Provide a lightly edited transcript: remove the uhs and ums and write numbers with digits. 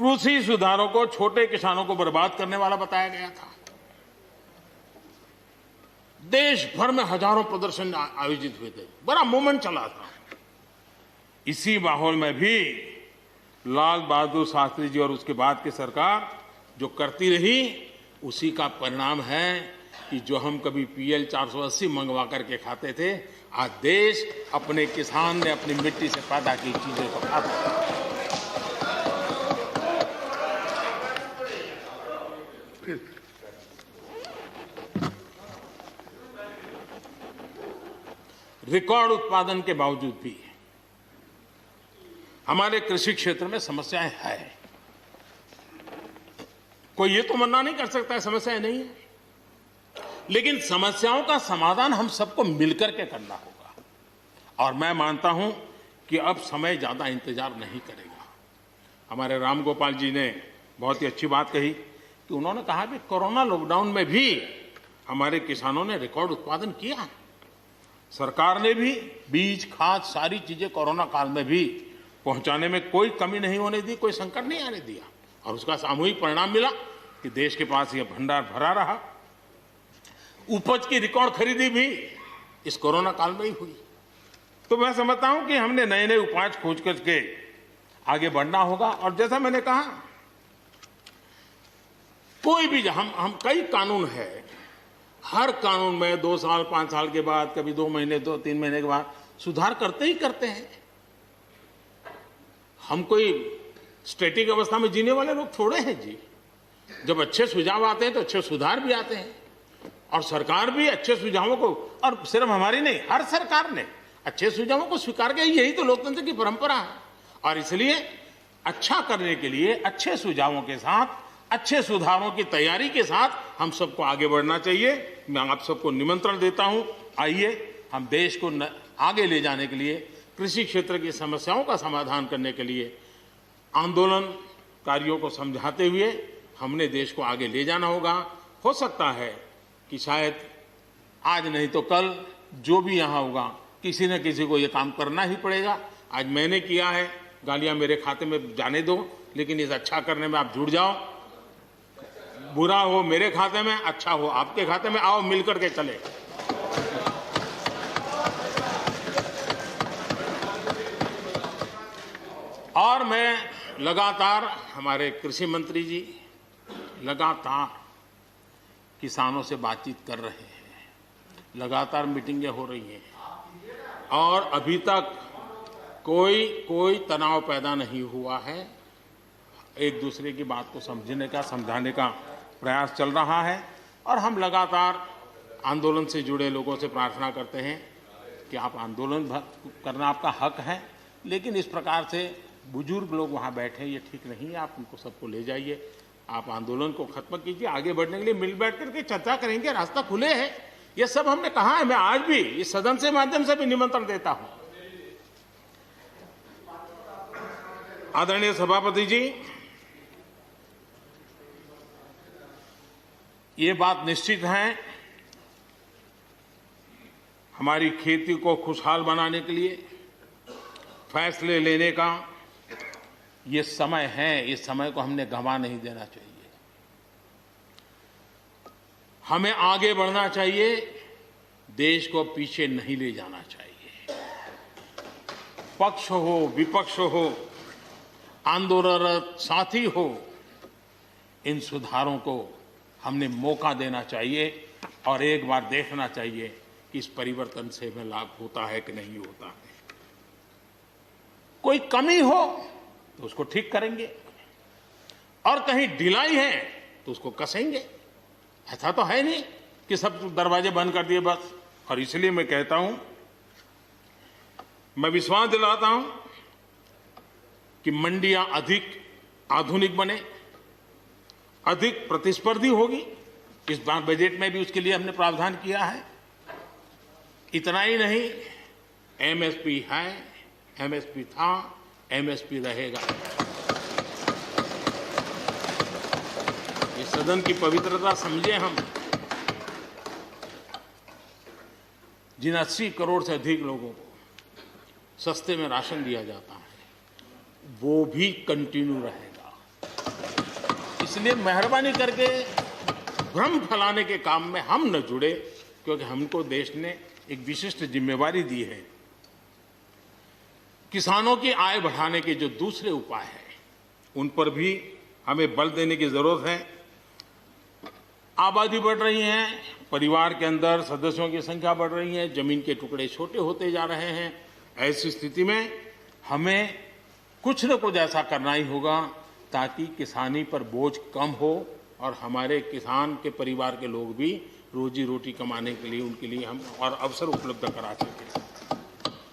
कृषि सुधारों को छोटे किसानों को बर्बाद करने वाला बताया गया था। देश भर में हजारों प्रदर्शन आयोजित हुए थे, बड़ा मूवमेंट चला था। इसी माहौल में भी लाल बहादुर शास्त्री जी और उसके बाद की सरकार जो करती रही, उसी का परिणाम है कि जो हम कभी पीएल 480 मंगवा करके खाते थे, आज देश अपने किसान ने अपनी मिट्टी से पैदा की चीजों को खाता है। रिकॉर्ड उत्पादन के बावजूद भी हमारे कृषि क्षेत्र में समस्याएं हैं। कोई ये तो मना नहीं कर सकता है समस्याएं नहीं है, लेकिन समस्याओं का समाधान हम सबको मिलकर के करना होगा। और मैं मानता हूं कि अब समय ज्यादा इंतजार नहीं करेगा। हमारे राम गोपाल जी ने बहुत ही अच्छी बात कही कि उन्होंने कहा कि कोरोना लॉकडाउन में भी हमारे किसानों ने रिकॉर्ड उत्पादन किया। सरकार ने भी बीज, खाद, सारी चीजें कोरोना काल में भी पहुंचाने में कोई कमी नहीं होने दी, कोई संकट नहीं आने दिया, और उसका सामूहिक परिणाम मिला कि देश के पास यह भंडार भरा रहा। उपज की रिकॉर्ड खरीदी भी इस कोरोना काल में ही हुई। तो मैं समझता हूं कि हमने नए नए उपाय खोज करके आगे बढ़ना होगा। और जैसा मैंने कहा, कोई भी हम कई कानून है, हर कानून में 2 साल 5 साल के बाद, कभी 2 महीने 2-3 महीने के बाद सुधार करते ही करते हैं। हम कोई स्टैटिक अवस्था में जीने वाले लोग थोड़े हैं जी। जब अच्छे सुझाव आते हैं तो अच्छे सुधार भी आते हैं, और सरकार भी अच्छे सुझावों को, और सिर्फ हमारी नहीं, हर सरकार ने अच्छे सुझावों को स्वीकार किया। यही तो लोकतंत्र की परंपरा है। और इसलिए अच्छा करने के लिए अच्छे सुझावों के साथ, अच्छे सुधारों की तैयारी के साथ हम सबको आगे बढ़ना चाहिए। मैं आप सबको निमंत्रण देता हूं, आइए हम देश को आगे ले जाने के लिए, कृषि क्षेत्र की समस्याओं का समाधान करने के लिए आंदोलनकारियों को समझाते हुए हमने देश को आगे ले जाना होगा। हो सकता है कि शायद आज नहीं तो कल जो भी यहां होगा, किसी न किसी को यह काम करना ही पड़ेगा। आज मैंने किया है, गालियां मेरे खाते में जाने दो, लेकिन इस अच्छा करने में आप जुड़ जाओ। बुरा हो मेरे खाते में, अच्छा हो आपके खाते में, आओ मिलकर के चले। और मैं लगातार, हमारे कृषि मंत्री जी लगातार किसानों से बातचीत कर रहे हैं, लगातार मीटिंगें हो रही हैं, और अभी तक कोई तनाव पैदा नहीं हुआ है। एक दूसरे की बात को समझने का, समझाने का प्रयास चल रहा है। और हम लगातार आंदोलन से जुड़े लोगों से प्रार्थना करते हैं कि आप आंदोलन करना आपका हक है, लेकिन इस प्रकार से बुजुर्ग लोग वहाँ बैठे, ये ठीक नहीं है। आप उनको सबको ले जाइए, आप आंदोलन को खत्म कीजिए। आगे बढ़ने के लिए मिल बैठ करके चर्चा करेंगे, रास्ता खुले है। ये सब हमने कहा है। मैं आज भी इस सदन से माध्यम से भी निमंत्रण देता हूं। आदरणीय सभापति जी, ये बात निश्चित है, हमारी खेती को खुशहाल बनाने के लिए फैसले लेने का ये समय है। इस समय को हमने गंवा नहीं देना चाहिए। हमें आगे बढ़ना चाहिए, देश को पीछे नहीं ले जाना चाहिए। पक्ष हो, विपक्ष हो, आंदोलनरत साथी हो, इन सुधारों को हमने मौका देना चाहिए और एक बार देखना चाहिए कि इस परिवर्तन से हमें लाभ होता है कि नहीं होता है। कोई कमी हो तो उसको ठीक करेंगे, और कहीं ढिलाई है तो उसको कसेंगे। ऐसा तो है नहीं कि सब दरवाजे बंद कर दिए बस। और इसलिए मैं कहता हूं, मैं विश्वास दिलाता हूं कि मंडियां अधिक आधुनिक बने, अधिक प्रतिस्पर्धी होगी। इस बार बजट में भी उसके लिए हमने प्रावधान किया है। इतना ही नहीं, एमएसपी है, एमएसपी था, एमएसपी रहेगा। इस सदन की पवित्रता समझे हम। जिन 80 करोड़ से अधिक लोगों को सस्ते में राशन दिया जाता है, वो भी कंटिन्यू रहेगा। इसलिए मेहरबानी करके भ्रम फैलाने के काम में हम न जुड़े, क्योंकि हमको देश ने एक विशिष्ट जिम्मेवारी दी है। किसानों की आय बढ़ाने के जो दूसरे उपाय हैं उन पर भी हमें बल देने की जरूरत है। आबादी बढ़ रही है, परिवार के अंदर सदस्यों की संख्या बढ़ रही है, जमीन के टुकड़े छोटे होते जा रहे हैं। ऐसी स्थिति में हमें कुछ न कुछ ऐसा करना ही होगा ताकि किसानी पर बोझ कम हो और हमारे किसान के परिवार के लोग भी रोजी रोटी कमाने के लिए उनके लिए हम और अवसर उपलब्ध करा सकें।